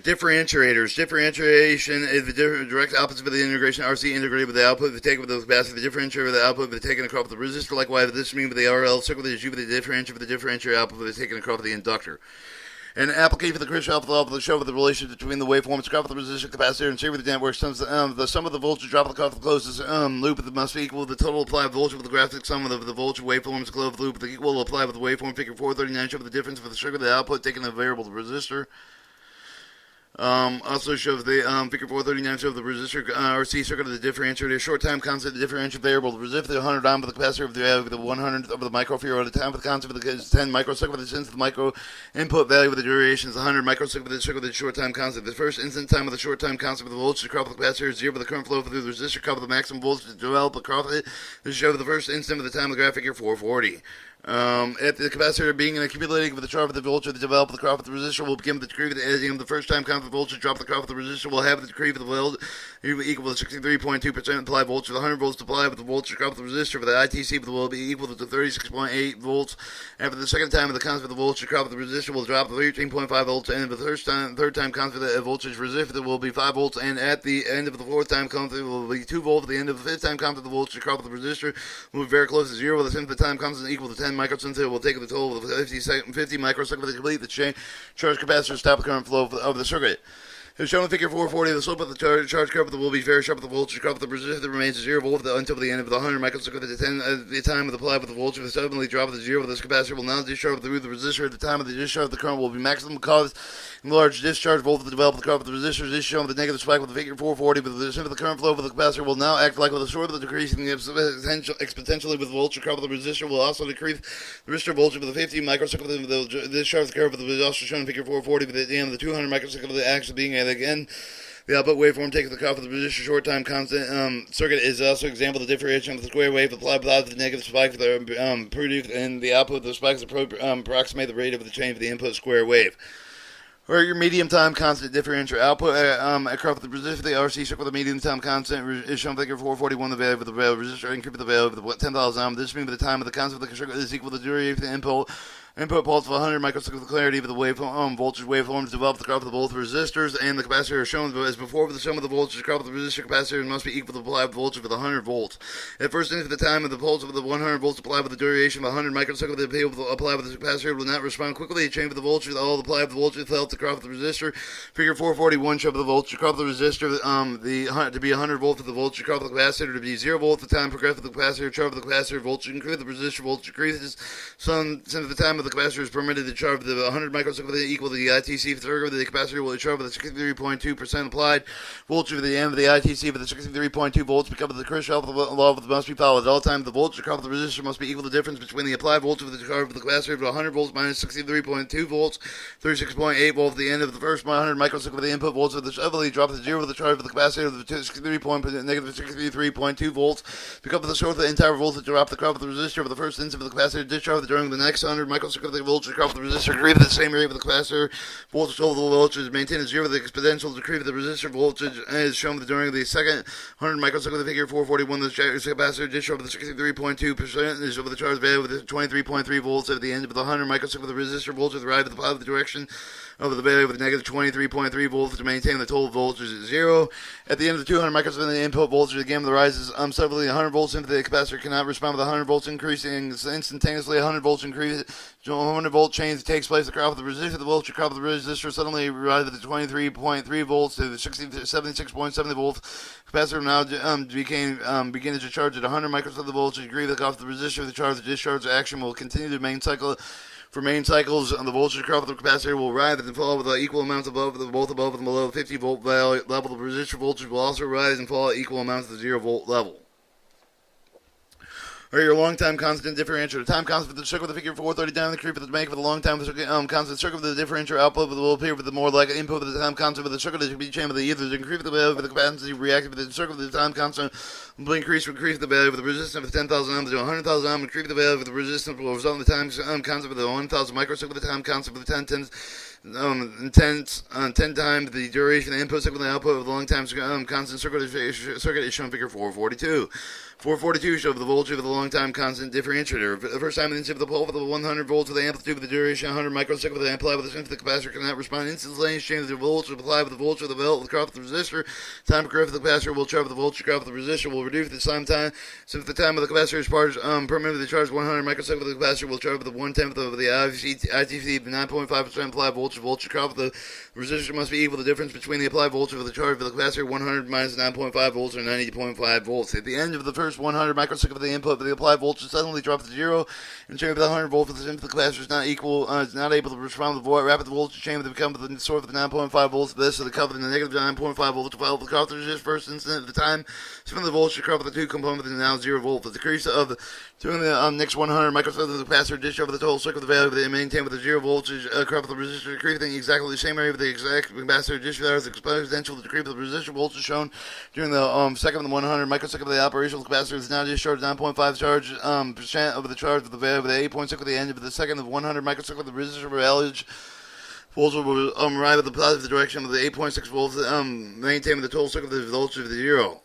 Differentiators. Differentiation is the direct opposite of the integration. RC integrated with the output of the take with the capacity. The differentiator with the output of the taken across the resistor. Likewise, this means with the RL circle with the U with the differentiator with the differentiator output of the taken across the inductor. An application for the critical alpha level to show the relationship between the waveforms, graph of the resistor capacitor, and series with the network. The sum of the voltage drop of the cuff of the closest loop must be equal to the total applied voltage with the graphic sum of the voltage waveforms closed loop. The equal applied with the waveform figure 439 show the difference for the circuit of the output taking the variable resistor. Also shows the figure 439 shows the resistor RC circuit of the differentiator, short time constant, the differential variable, the resistor, the 100 ohm of the capacitor of the 100th of the microfarad, the time of the constant of the 10 microsecond with the sense of the micro input value with the duration is 100 microsecond with the circuit of the short time constant. The first instant time of the short time constant with the voltage across the capacitor is 0 with the current flow through the resistor, cover the maximum voltage to develop across it. This shows the first instant of the time of the graph figure 440. At the capacitor being accumulating with the charge of the voltage to develop the curve of the resistor will begin with the decree of the editing of the first time constant voltage drop the curve of the resistor will have the decree of the voltage equal to 63.2% applied voltage. The 100 volts applied with the voltage curve of the resistor for the ITC will be equal to 36.8 volts. After the second time of the constant of the voltage curve of the resistor will drop to 13.5 volts, and the third time constant of the voltage resistor will be 5 volts, and at the end of the fourth time constant will be 2 volts. At the end of the fifth time constant the voltage curve of the resistor will be very close to 0 with the tenth of the time constant equal to 10 microseconds. It will take the total of 50 microseconds to complete the charge capacitor to stop the current flow of the circuit. As shown in figure 440, the slope of the charge curve will be very sharp with the voltage curve of the resistor remains 0 volt until the end of the 100 microseconds. At the time of the applied with the voltage will suddenly drop to 0. This capacitor will now discharge through the resistor. At the time of the discharge, the current will be maximum cause in large discharge voltage to develop the curve of the resistor. This is shown with the negative spike with the figure 440. But the center of the current flow of the capacitor will now act like with a sort of the decreasing exponentially with the voltage curve of the resistor will also decrease the resistor voltage with the 50 microseconds of the discharge curve of the also shown in figure 440. But at the end of the 200 microseconds of the action being at again. The output waveform takes the curve of the resistor short time constant circuit is also example of the differentiation of the square wave applied without the negative spike for the produced and the output of the spikes approximate the rate of the change of the input square wave. Or your medium time constant differential output across the resistor, the RC circle with the medium time constant is shown in figure 441. The value of the resistor increase the value of the 10,000 ohm. This means the time of the constant of the circuit is equal to the duration of the input pulse of 100 microseconds. The clarity of the voltage waveforms develop the curve of both resistors and the capacitor are shown as before. With the sum of the voltage curve of the resistor capacitor must be equal to the applied voltage of 100 volts. At first instant of the time of the pulse of the 100 volts applied with the duration of 100 microseconds, the appeal applied with the capacitor will not respond quickly. The change of the voltage with all applied voltage felt the curve of the resistor. Figure 441 shows the voltage curve of the resistor to be 100 volts with the voltage curve of the capacitor to be 0 volts. The time progresses with the capacitor curve of the capacitor voltage increases. The resistor voltage decreases. Since the time of the capacitor is permitted to charge the 100 microseconds equal to the ITC circuit, the capacitor will charge with the 63.2% applied voltage at the end of the ITC for the 63.2 volts because of the Kirchhoff law must be followed. At all times, the voltage curve of the resistor must be equal to the difference between the applied voltage of the curve of the capacitor of 100 volts minus 63.2 volts, 36.8 volts. At the end of the first 100 microseconds, the input voltage of the suddenly drops to 0 with the charge of the capacitor of the negative 63.2 volts. Because of the short of the entire voltage drop, the curve of the resistor of the first instant of the capacitor discharge during the next 100 microseconds, the voltage curve of the resistor decrease at the same rate with the capacitor voltage over the voltage is maintained at 0. The exponential decrease of the resistor voltage is shown during the second 100 microseconds of the figure 441. The capacitor discharge with the 63.2% is over the charge value with 23.3 volts. At the end of the 100 microseconds of the resistor voltage arrived at the positive direction of the value with negative 23.3 volts to maintain the total voltage at 0. At the end of the 200 microseconds, the input voltage again rises suddenly 100 volts into the capacitor cannot respond with 100 volts increasing instantaneously. 100 volts increase. 100 volt change takes place. The curve of the resistor, the voltage curve of the resistor suddenly rises at the 23.3 volts to the 76.7 volts. Capacitor now begins to charge at 100 microseconds of the voltage degree. The curve of the resistor, the charge, the discharge action will continue to main cycle. For main cycles, the voltage curve of the capacitor will rise and fall with equal amounts both above and below the 50 volt level. The resistor voltage will also rise and fall at equal amounts at the 0 volt level. Or your long time constant differential. The time constant for the circuit with the figure 430 down the creep of the make for the long time constant circuit with the differential output will appear with the more like input with the time constant with the circuit that should be changed with the either the increase of the value of the capacity reactive with the circuit with the time constant will increase the value of the resistance of 10,000 ohms to 100,000 ohms. Increase the value of the resistance will result in the time constant with the 1,000 microsecond with the time constant with the 10 10 times the duration of the input signal and the output of the long time constant circuit is shown in figure 442. 442 shows the voltage of the long time constant differentiator. For the first time in the the pole with the 100 volts with the amplitude of the duration 100 microseconds with the applied with the strength of the capacitor cannot respond instantly. Change the voltage applied with the voltage of the belt with the crop of the resistor. Time per curve of the capacitor will charge with the voltage crop of the resistor will reduce the time. So if the time of the capacitor is permanently charged 100 microseconds with the capacitor will charge with the 1/10 of the ITC 9.5% applied voltage crop of the resistor must be equal to the difference between the applied voltage of the charge of the capacitor 100 minus 9.5 volts or 90.5 volts. At the end of the first 100 microseconds of the input, the applied voltage suddenly drops to zero, and change of the 100 volts of the capacitor is not able to respond to the rapid voltage change that becomes the source of the 9.5 volts of this, so the cover in the negative 9.5 volts while the cover is first instant at the time. So the voltage cover the two components is now 0 volt. The decrease of during the next 100 microseconds of the capacitor dish over the total circuit value they maintain with the 0 voltage cover of the resistor decreasing exactly the same area with the exact capacitor dish value as exponential. The decrease of the resistor voltage shown during the second of the 100 microsecond of the operational capacitor is now discharged 9.5 charge percent of the charge of the value of the 8.6 at the end of the second of 100 microsecond of the resistor voltage. Voltage will arrive at the positive direction of the 8.6 volts, maintain with the total circuit of the voltage of the 0.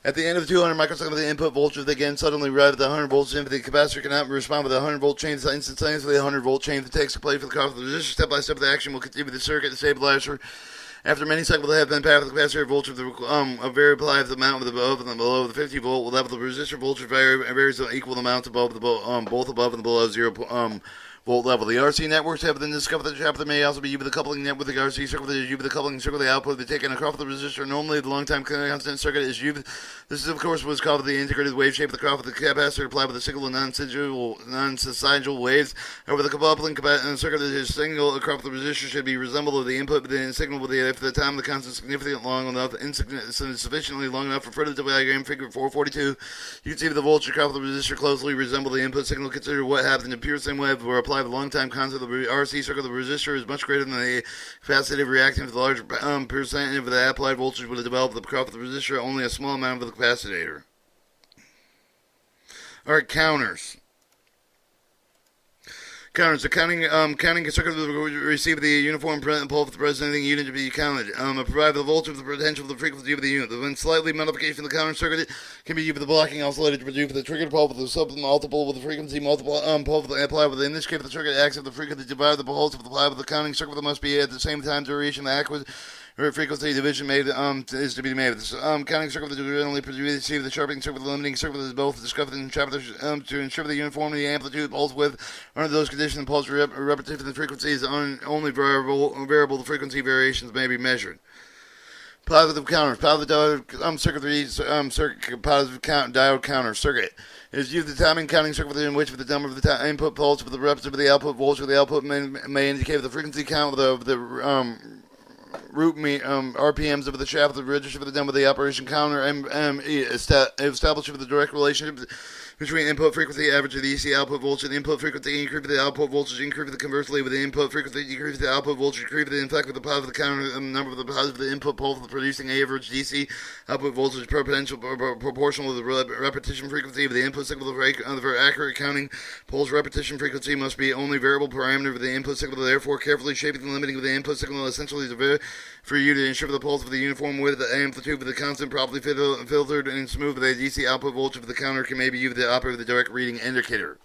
At the end of 200 microseconds of the input voltage, they again suddenly arrive at the 100 volts. If the capacitor cannot respond with the 100 volt change instantaneously, the 100 volt change that takes place for the cost of the resistor. Step by step, the action will continue with the circuit. The stabilizer. After many cycles have been passed, the capacitor voltage of the very applied the amount of the above and below the 50 volt level. The resistor voltage varies equal amounts above the both above and below 0 volt level. The RC networks have been discovered that the chapter may also be used with the coupling net with the RC circuit. The used with the coupling circuit. The output they taken across the resistor. Normally, the long time constant circuit is used. This is, of course, what's called the integrated wave shape of the crop of the capacitor applied with a single non-sigil waves. However, the coupling circuit is single across the resistor should be resembled to the input, but the signal with the if the time of the constant significantly long enough, sufficiently long enough for further diagram figure 442. You can see the voltage across the resistor closely resemble the input signal. Consider what happens in the pure same wave where apply the long time constant of the RC circuit. The resistor is much greater than the capacitive reactance. The large percentage of the applied voltage would have developed the crop of the resistor. Only a small amount of the capacitor. Alright, counters. Counters. The counting circuit will receive the uniform pulse of the presenting unit to be counted. Provide the voltage of the potential of the frequency of the unit. When slightly modification of the counter circuit can be used with the blocking oscillator to produce the triggered pulse with the sub multiple with the frequency multiple pulse applied with. In this case, the circuit acts if the frequency divided the pulse of the applied with the counting circuit that must be at the same time duration the acquis frequency division made is to be made. This counting circuit generally receive the sharpening circuit, the limiting circuit is both discovered in chapters to ensure the uniformity, amplitude, pulse width. Under those conditions, the pulse repetition the frequency is only variable. The frequency variations may be measured. Positive counters. Positive circuitry positive diode counter circuit is used the timing counting circuit in which the number of the input pulse with the repetitive of the output voltage of the output may indicate the frequency count of the root RPMs of the shaft of the register for the number of the operation counter established with the direct relationship between input frequency average of the EC output voltage and input frequency increase with the output voltage increase with the conversely with the input frequency decrease with the output voltage increase with the effect with the positive counter number of the positive of the input pulse with producing average DC output voltage proportional to the repetition frequency of the input signal. For accurate counting, pulse repetition frequency must be only variable parameter of the input signal. Therefore, carefully shaping and limiting of the input signal essentially is for you to ensure the pulse of the uniform width, the amplitude with the constant properly filtered and smooth with the DC output voltage of the counter can maybe use the operate with the direct reading indicator.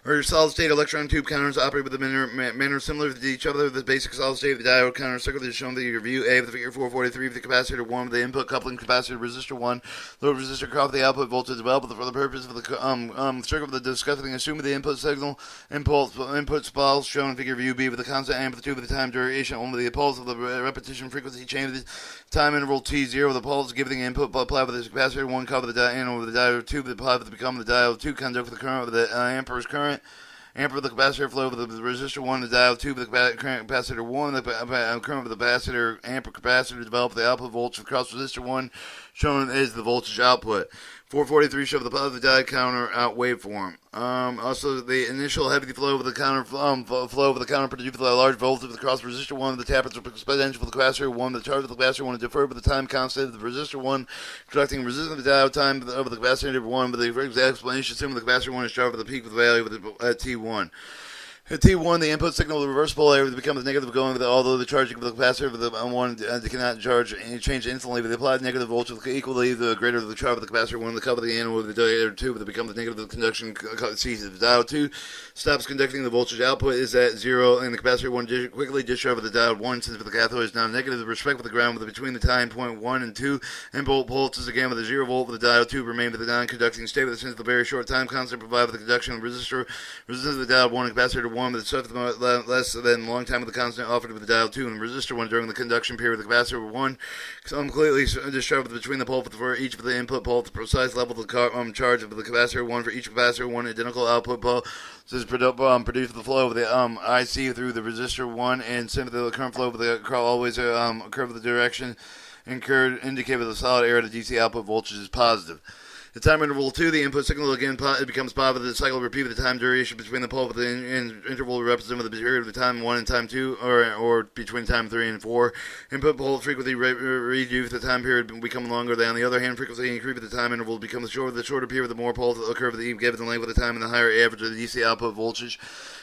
Or your solid-state electron tube counters operate with a manner similar to each other. The basic solid-state of the diode counter circuit is shown in the view A of the figure 443 of the capacitor 1 with the input coupling capacitor resistor 1. Load resistor cut off the output voltage developed for the purpose of the circuit of the discussing. Assuming the input signal input pulse shown in figure view B with the constant amplitude of the time duration. Only the pulse of the repetition frequency changes time interval T0. The pulse giving input applied with the capacitor 1 cover the diode with the diode 2 applied with the become the diode 2 conduct with the current with the ampere's current. Amper of the capacitor flow with the resistor 1, the diode 2 with the current capacitor 1, the current with the capacitor, amper capacitor develop the output voltage across resistor 1, shown as the voltage output. 443 show the positive diode counter out waveform. Also, the initial heavy flow of the counter flow of the counter produced with a large voltage across resistor 1, the tapper exponential for the capacitor 1, the charge of the capacitor 1 is deferred with the time constant of the resistor 1, conducting resistance of the diode time of the capacitor 1, but the exact explanation assuming the capacitor 1 is charged with the peak with the value of the T1. At T1, the input signal of the reverse polarity becomes negative going with although the charging of the capacitor of the one cannot change instantly, but the applied negative voltage equally the greater the charge of the capacitor 1, the cover of the anode of the diode 2, but it becomes negative the conduction ceases. The diode 2 stops conducting, the voltage output is at 0, and the capacitor 1 quickly discharges the diode 1 since the cathode is now negative. The respect with the ground with between the time point 1 and 2 input pulses again with a 0 volt with the diode 2 remain with the non-conducting state with since the very short time constant provided with the conduction of the resistor of the diode 1 and capacitor 1 with the less than long time with the constant offered with the diode 2 and the resistor 1 during the conduction period. The capacitor 1 completely discharged between the pole for each of the input pole the precise level of the charge of the capacitor 1 for each capacitor 1 identical output pole. This is produced the flow of the IC through the resistor 1 and send the current flow of the always curve of the direction and curve indicated with a solid error. The DC output voltage is positive. The time interval 2, the input signal again it becomes positive. The cycle repeat with the time duration between the pole with the interval represented with the period of the time 1 and time 2, or between time 3 and 4. Input pole frequency reduced the time period become longer. On the other hand, frequency increase with the time interval becomes shorter. The shorter period, the more poles occur with the given length of the time, and the higher average of the DC output voltage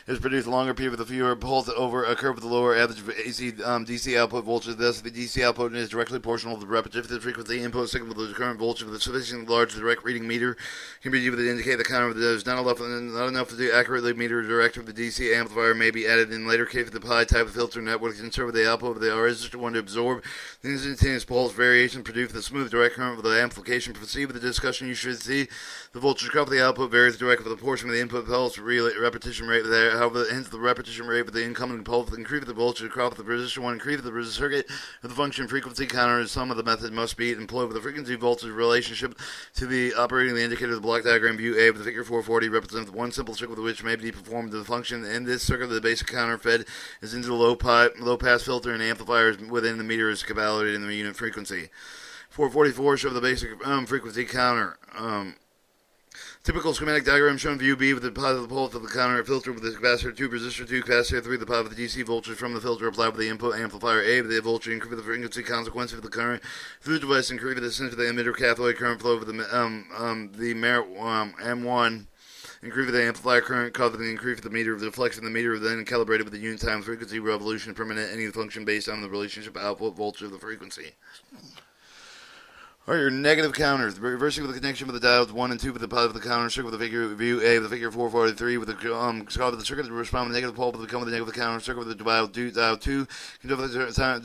is produced. Longer period with the fewer poles over a curve with the lower average of AC DC output voltage. Thus, the DC output is directly proportional to the repetitive frequency input signal with the current voltage with a sufficiently large direct reading meter can be used to indicate the counter. There is not enough to do accurately meter direct with the DC amplifier may be added in later case with the pi type of filter network to conserve the output of the resistor 1 to absorb the instantaneous pulse variation produced with the smooth direct current with the amplification. Proceed with the discussion. You should see the voltage cuff of the output varies directly with the portion of the input pulse repetition rate there. However, hence the repetition rate with the incoming pulse increase with the voltage across the resistor 1 increase with the resistor circuit of the function frequency counter is some of the method must be employed with the frequency voltage relationship to the operating the indicator of the block diagram view A of the figure 440 represents one simple circuit with which may be performed the function. In this circuit, the basic counter fed is into the low pass filter and amplifiers within the meter is evaluated in the unit frequency. 444 show the basic frequency counter. Typical schematic diagram shown view B with the positive pulse of the counter filter with the capacitor 2, resistor 2, capacitor 3, the positive DC voltage from the filter applied with the input amplifier A with the voltage increase with the frequency consequence of the current through the device increase with the sense of the emitter cathode current flow with the M1 increase with the amplifier current causing the increase of the meter of the deflection of the meter then calibrated with the unit time frequency revolution per minute any function based on the relationship output voltage of the frequency. Or your negative counters. Reversing with the connection with the diodes 1 and 2 with the positive of the counter circuit with the figure view A with the figure 443 with the solve of the circuit to respond with the negative pole to become with the negative counter circuit with the diode 2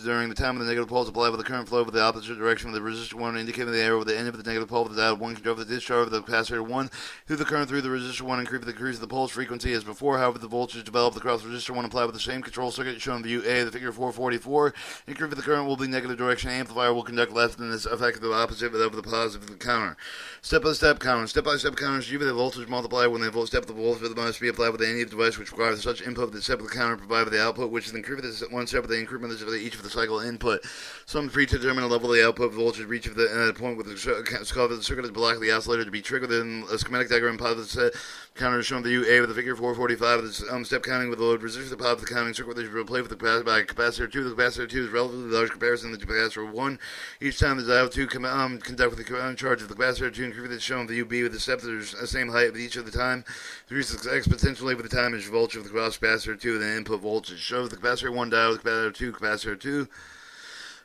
during the time of the negative poles apply with the current flow with the opposite direction with the resistor 1 indicating the arrow with the end of the negative pole with the diode 1 control the discharge of the capacitor 1 through the current through the resistor 1 increase of the pulse frequency as before. However, the voltage developed across the resistor 1 applied with the same control circuit shown in view A the figure 444 increase with the current will be negative direction. Amplifier will conduct less than this effect of the opposite of the positive of the counter. Step-by-step counter. Step-by-step counters usually the voltage multiplier when the step of the voltage must be applied with any device which requires such input. The step of the counter provided the output, which is increased one step of the increment of each of the cycle input. Some predetermined level of the output voltage reach of the point with the circuit is block the oscillator to be triggered in a schematic diagram. Positive set counter is shown view A with the figure 445 with the step counting with the load resistor. The positive counting circuit is replaced with the capacitor 2. The capacitor 2 is relatively large comparison to the capacitor 1. Each time the diode 2 conduct with the charge of the capacitor 2 increase is shown view B with the steps that are the same height with each of the time. Increases exponentially with the time is voltage of the cross capacitor 2 and the input voltage. Shows the capacitor 1 diode, capacitor 2.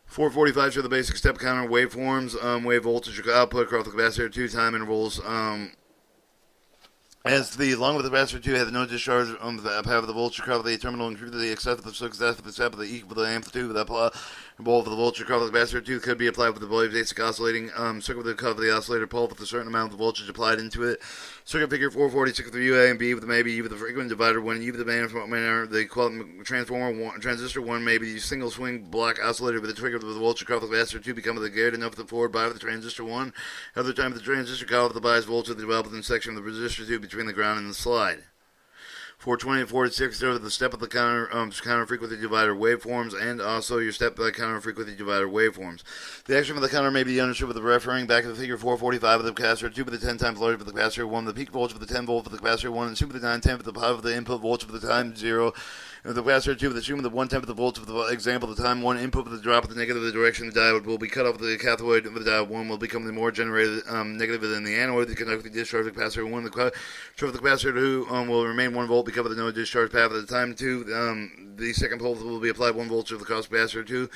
445 show the basic step counter waveforms, wave voltage output across the capacitor 2 time intervals. As the along with the capacitor 2 has no discharge on the path of the voltage across the terminal increase the excess of the success of the step of the equal the amplitude with that both of the voltage across the capacitor 2 could be applied with the basic oscillating circuit with the cover of the oscillator pole with a certain amount of voltage applied into it. Circuit figure 446 with U A and B with maybe U with the frequent divider 1 U with the manner the transformer 1 transistor 1 maybe single swing block oscillator with the trigger with the voltage across the capacitor 2 become the geared enough to the forward bias of the transistor 1. Other time the transistor cut off the bias voltage developed in the section of the resistor 2 between the ground and the slide. 420 and 46 are the step of the counter frequency divider waveforms and also your step by counter frequency divider waveforms. The action of the counter may be understood with the referring back to the figure 445 of the capacitor 2 with the 10 times larger for the capacitor 1, the peak voltage of the 10 volt for the capacitor 1, and 2 with the 910 for the power of the input voltage for the time 0. If the capacitor 2 with assuming the 1/10 of the volts of the example, the time 1 input of the drop of the negative of the direction of the diode will be cut off. The cathode of the diode 1 will become the more generated negative than the anode. The conducting discharge of the capacitor 1, the charge of the capacitor 2 will remain 1 volt because of the no discharge path at the time 2. The second pole will be applied 1 volt to the cost capacitor 2.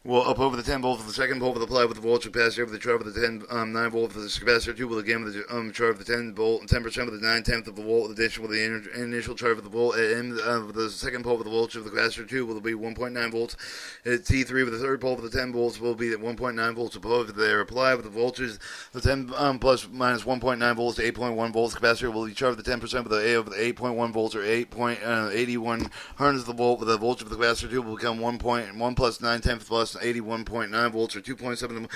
Will up over the 10 volts of the second pole will apply with the voltage capacitor of the charge of the 9 volt of the capacitor 2 will again with the charge of the 10 volt and 10% of the 9/10 of the volt addition with the initial charge of the volt at end of the second pole with the voltage of the capacitor 2 will be 1.9 volts. At T3 with the third pole with the 10 volts will be at 1.9 volts above. They are applied with the voltage the 10 plus minus 1.9 volts to 8.1 volts. Capacitor will be charged with the 10% of the A of the 8.1 volts or 8.81 hundredths of the volt with the voltage of the capacitor 2 will become 1.1 plus 9/10 plus 81.9 volts or 2.71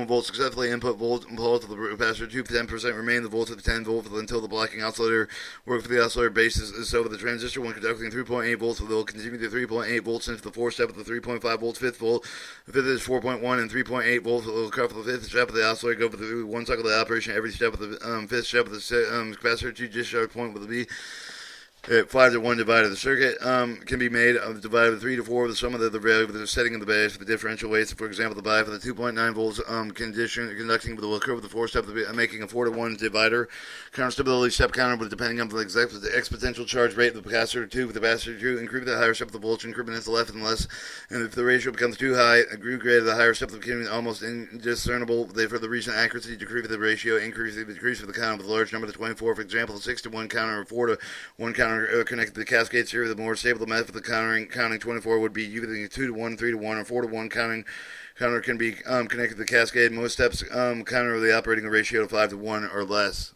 volts. Successfully input volt of the capacitor 2 10% remain the volts of the 10 volt until the blocking oscillator work for the oscillator base is so with the transistor when conducting 3.8 volts will continue to 3.8 volts into the fourth step of the 3.5 volts fifth volt. The fifth is 4.1 and 3.8 volts will occur for the fifth step of the oscillator go through one cycle of the operation. Every step of the fifth step of the capacitor 2 discharge point will be 5 to 1 divided. The circuit can be made divided by 3 to 4 with the sum of the value of the setting of the base for the differential weights. For example, the bias for the 2.9 volts conducting will occur with the 4 step making a 4 to 1 divider. Counter stability step counter, but depending on the exponential charge rate of the capacitor 2 with the capacitor 2, increase the higher step of the voltage increment is less and less. And if the ratio becomes too high, greater the higher step of the becoming almost indiscernible. For the recent accuracy, decrease the ratio, increase the decrease of the counter with a large number to 24. For example, 6 to 1 counter or 4 to 1 counter connected to the cascade series. The more stable the method for the counting 24 would be either 2 to 1, 3 to 1, or 4 to 1 counter can be connected to the cascade. Most steps counter the operating ratio to 5 to 1 or less.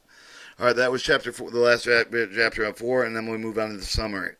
All right, that was chapter 4, the last chapter of 4, and then we'll move on to the summary.